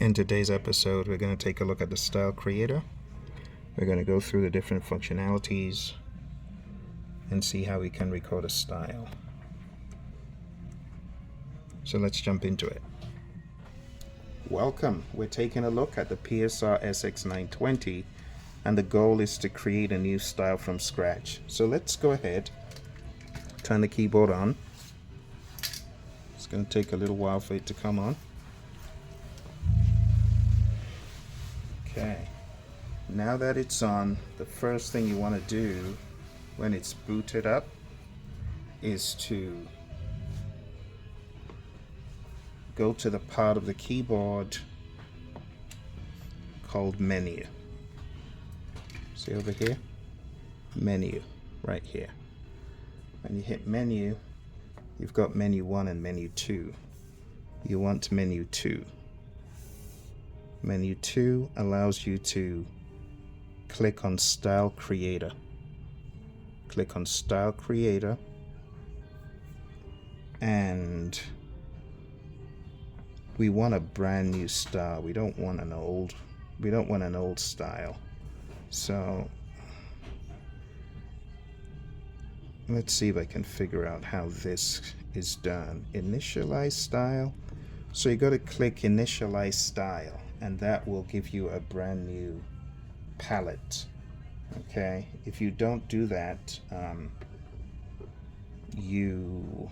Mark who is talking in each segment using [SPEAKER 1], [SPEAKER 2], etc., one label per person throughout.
[SPEAKER 1] In today's episode, we're going to take a look at the Style Creator. We're going to go through the different functionalities and see how we can record a style. So let's jump into it. Welcome. We're taking a look at the PSR-SX920, and the goal is to create a new style from scratch. So let's go ahead, turn the keyboard on. It's going to take a little while for it to come on. Okay, now that it's on, the first thing you want to do when it's booted up is to go to the part of the keyboard called Menu. See over here? Menu, right here. When you hit Menu, you've got Menu 1 and Menu 2. You want Menu 2. Menu 2 allows you to click on Style Creator. Click on Style Creator, and we want a brand new style. We don't want an old style. So let's see if I can figure out how this is done. Initialize style. So you got to click Initialize style, and that will give you a brand new palette. Okay, if you don't do that, you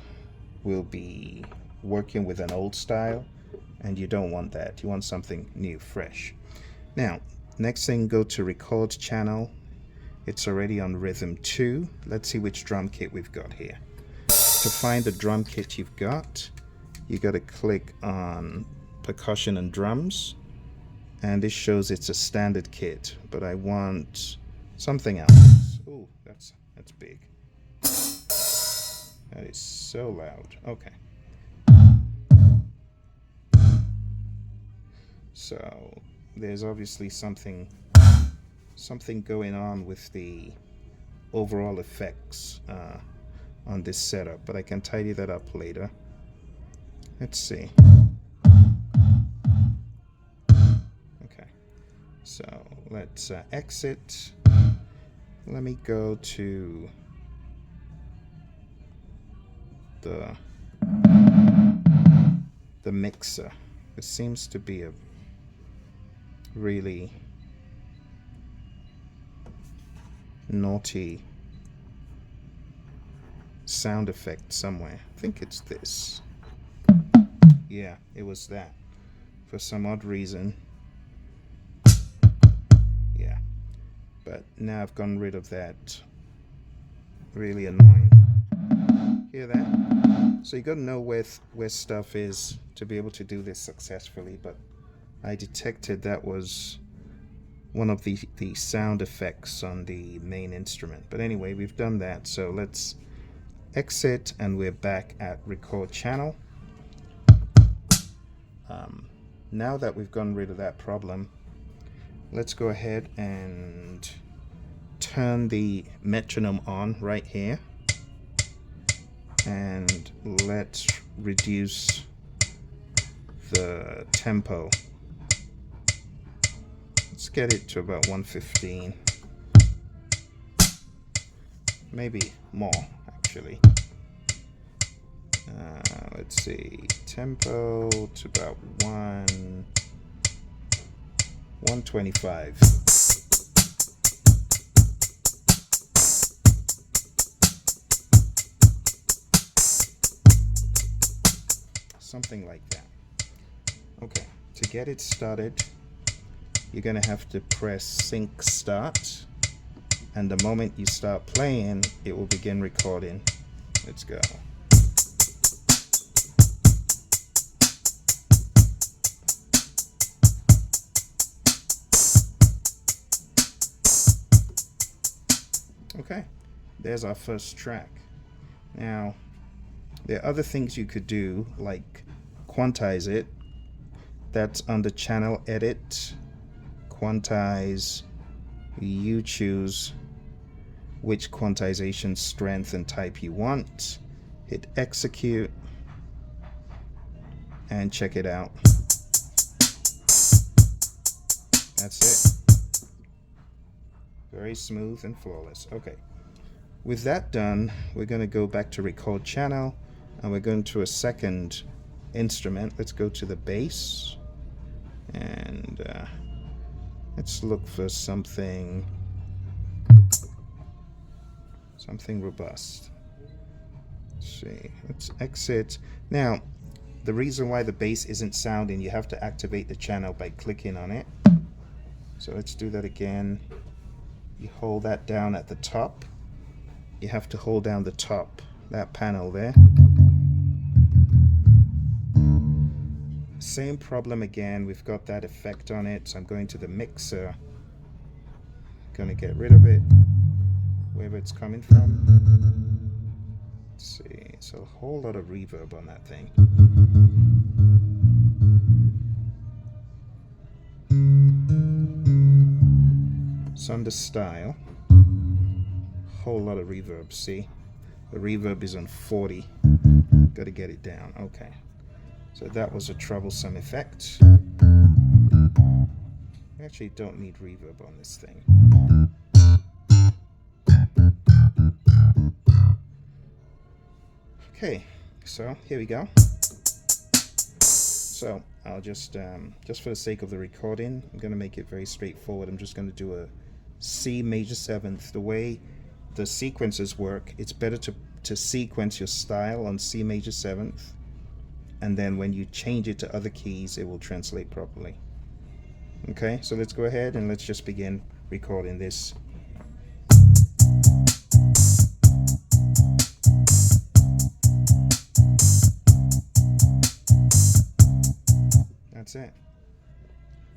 [SPEAKER 1] will be working with an old style, and you don't want that. You want something new, fresh. Now, next thing, go to Record Channel. It's already on Rhythm 2. Let's see which drum kit we've got here. To find the drum kit you've got, you got to click on Percussion and Drums, and this shows it's a standard kit, but I want something else. Oh, that's big. That is so loud. Okay. So there's obviously something going on with the overall effects on this setup, but I can tidy that up later. Let's see. Okay, so let's exit. Let me go to the mixer. It seems to be a really naughty sound effect somewhere. I think it's this. Yeah, it was that. For some odd reason. Yeah. But now I've gotten rid of that. Really annoying. Hear that? So you got to know where stuff is to be able to do this successfully, but I detected that was one of the sound effects on the main instrument. But anyway, we've done that, so let's exit, and we're back at Record Channel. Now that we've gotten rid of that problem, let's go ahead and turn the metronome on right here, and let's reduce the tempo. Let's get it to about 115, maybe more actually. Let's see, tempo to about 125. Something like that. Okay, to get it started, you're going to have to press Sync Start, and the moment you start playing, it will begin recording. Let's go. Okay, there's our first track. Now, there are other things you could do, like quantize it. That's under Channel Edit, Quantize. You choose which quantization strength and type you want. Hit execute and check it out. That's it. Very smooth and flawless. Okay. With that done, we're going to go back to record channel, and we're going to a second instrument. Let's go to the bass, and let's look for something robust. Let's see. Let's exit. Now, the reason why the bass isn't sounding, you have to activate the channel by clicking on it. So let's do that again. You hold that down at the top. You have to hold down the top, that panel there. Same problem again, we've got that effect on it, so I'm going to the mixer. Going to get rid of it, wherever it's coming from. Let's see, it's a whole lot of reverb on that thing. It's under style. Whole lot of reverb. See, the reverb is on 40. Got to get it down. Okay, so that was a troublesome effect. We actually don't need reverb on this thing. Okay, so here we go. So I'll just for the sake of the recording, I'm going to make it very straightforward. I'm just going to do a C major 7th. The way the sequences work, it's better to sequence your style on C major 7th, and then when you change it to other keys, it will translate properly. Okay, so let's go ahead and let's just begin recording this. That's it.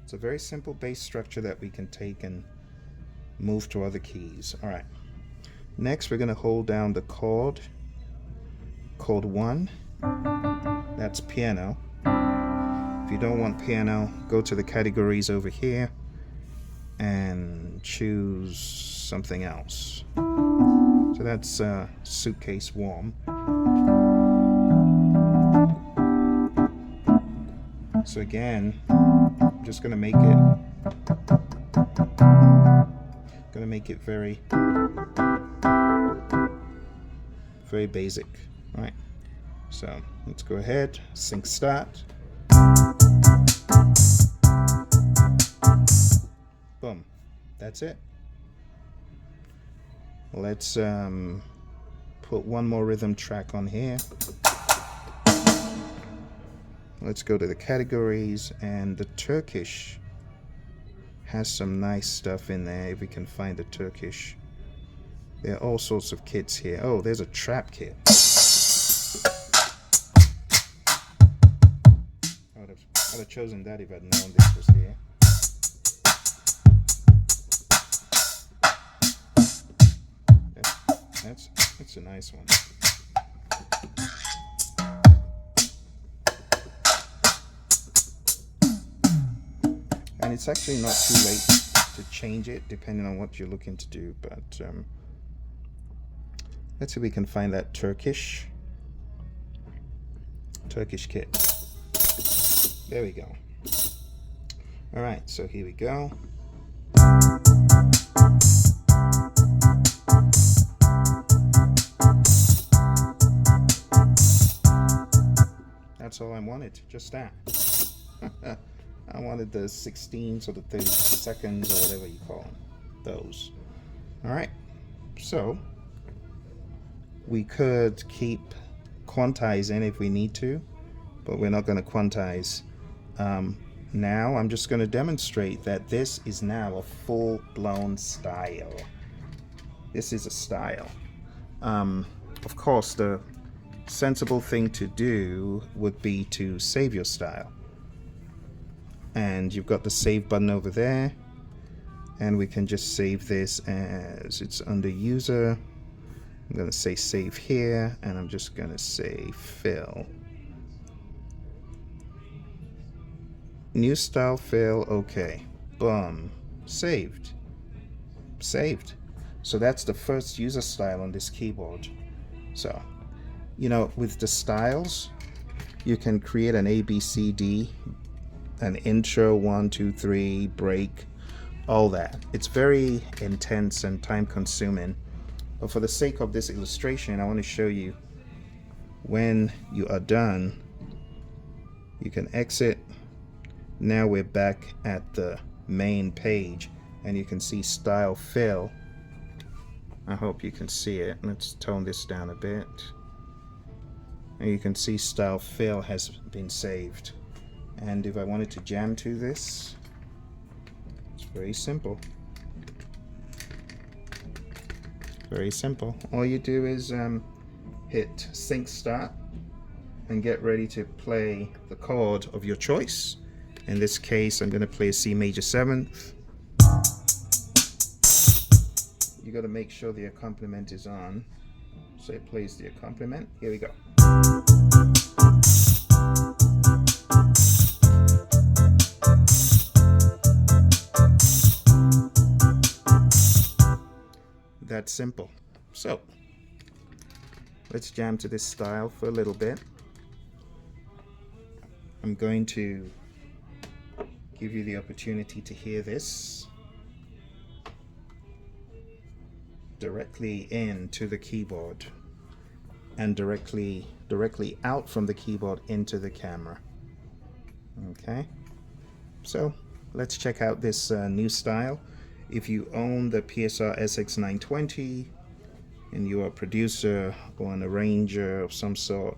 [SPEAKER 1] It's a very simple bass structure that we can take and move to other keys. All right. Next, we're going to hold down the chord 1. That's piano. If you don't want piano, go to the categories over here and choose something else. So that's suitcase warm. So again, I'm just going to make it very basic. All right, so let's go ahead, sync start. Boom, that's it. Let's put one more rhythm track on here. Let's go to the categories, and the Turkish has some nice stuff in there if we can find the Turkish. There are all sorts of kits here. Oh, there's a trap kit. I'd have chosen that if I'd known this was here. That's a nice one. And it's actually not too late to change it depending on what you're looking to do, but let's see if we can find that Turkish kit. There we go. All right, so here we go. That's all I wanted, just that. I wanted the 16s or the 32nds or whatever you call them, those. All right, so we could keep quantizing if we need to, but we're not going to quantize. Now I'm just going to demonstrate that this is now a full-blown style. This is a style. Of course, the sensible thing to do would be to save your style. And you've got the save button over there, and we can just save this as it's under user. I'm going to say save here, and I'm just going to say fill. New style fill, okay. Boom. Saved. So that's the first user style on this keyboard. So, you know, with the styles, you can create an A, B, C, D, an intro, 1, 2, 3, break, all that. It's very intense and time consuming, but for the sake of this illustration, I want to show you when you are done, you can exit. Now we're back at the main page and you can see style fill. I hope you can see it. Let's tone this down a bit. And you can see style fill has been saved. And if I wanted to jam to this, it's very simple. Very simple. All you do is hit sync start and get ready to play the chord of your choice. In this case, I'm going to play C major 7th. You got to make sure the accompaniment is on, so it plays the accompaniment. Here we go. That's simple. So let's jam to this style for a little bit. I'm going to give you the opportunity to hear this directly into the keyboard and directly out from the keyboard into the camera. Okay, so let's check out this new style. If you own the PSR-SX920 and you're a producer or an arranger of some sort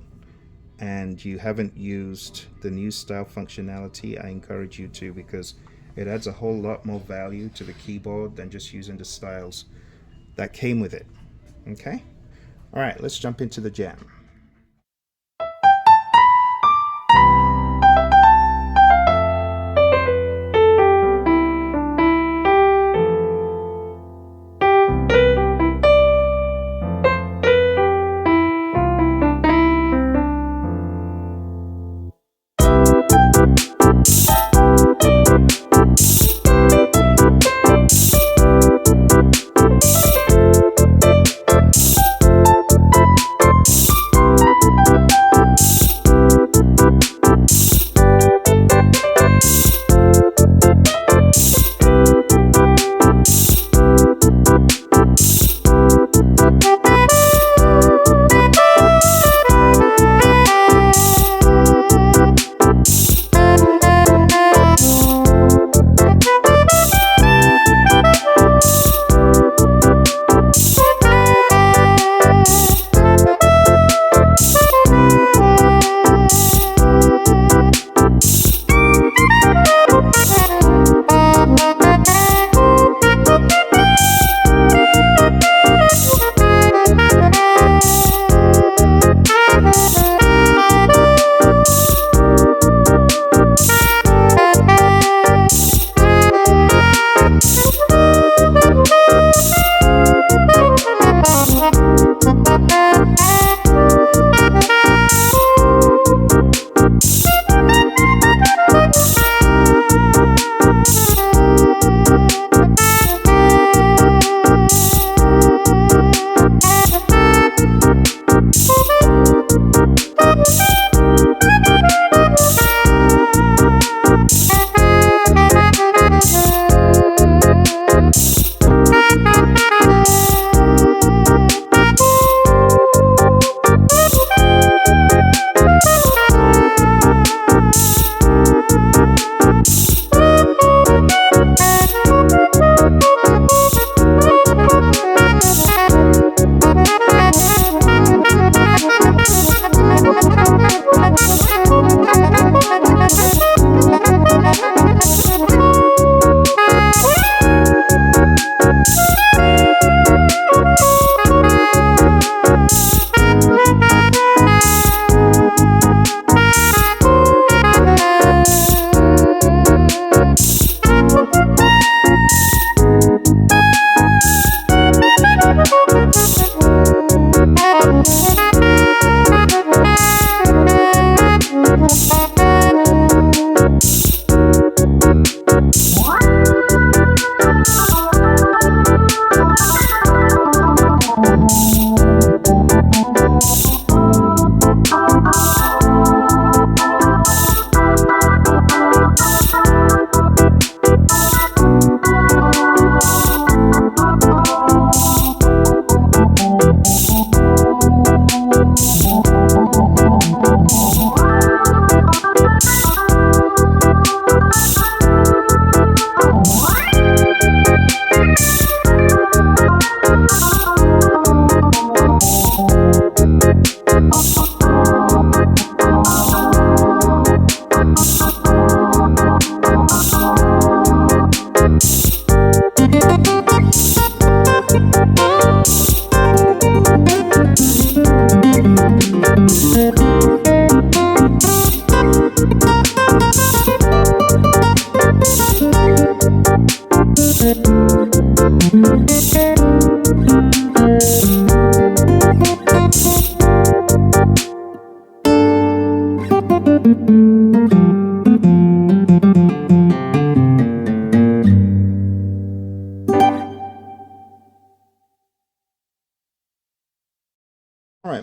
[SPEAKER 1] and you haven't used the new style functionality, I encourage you to, because it adds a whole lot more value to the keyboard than just using the styles that came with it. Okay, all right, let's jump into the jam.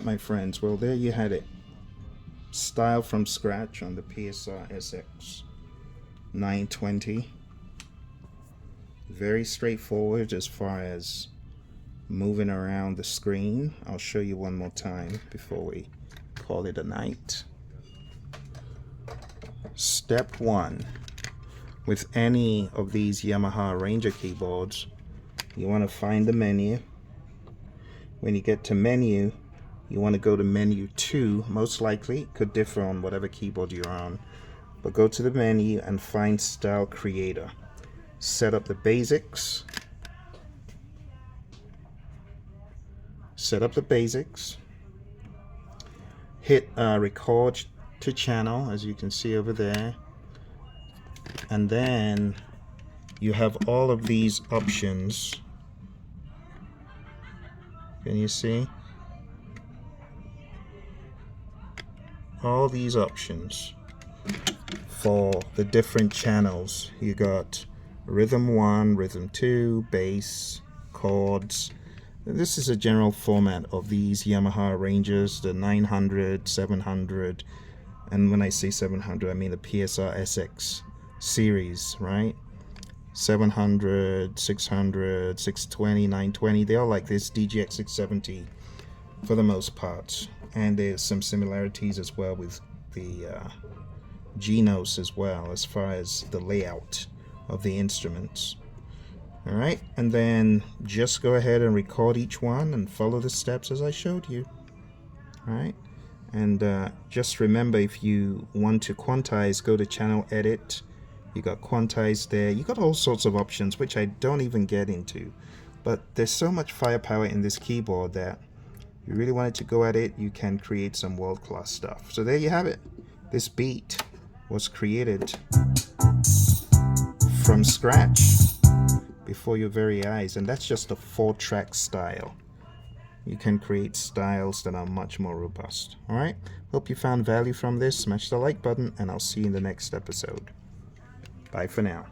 [SPEAKER 1] my friends, well, there you had it. Style from scratch on the PSR-SX920. Very straightforward as far as moving around the screen. I'll show you one more time before we call it a night. Step 1. With any of these Yamaha Ranger keyboards, you want to find the menu. When you get to menu, you want to go to menu 2. Most likely, it could differ on whatever keyboard you're on, but go to the menu and find Style Creator. Set up the basics. Hit record to channel, as you can see over there, and then you have all of these options. Can you see? All these options for the different channels. You got Rhythm 1, Rhythm 2, Bass, Chords. This is a general format of these Yamaha Rangers, the 900, 700, and when I say 700, I mean the PSR-SX series, right? 700, 600, 620, 920, they all like this DGX 670 for the most part. And there's some similarities as well with the Genos as well, as far as the layout of the instruments. Alright, and then just go ahead and record each one and follow the steps as I showed you. Alright, and just remember, if you want to quantize, go to channel edit. You got quantize there. You got all sorts of options which I don't even get into, but there's so much firepower in this keyboard that if you really wanted to go at it, you can create some world-class stuff. So there you have it. This beat was created from scratch before your very eyes, and that's just a 4-track style. You can create styles that are much more robust. Alright, hope you found value from this. Smash the like button, and I'll see you in the next episode. Bye for now.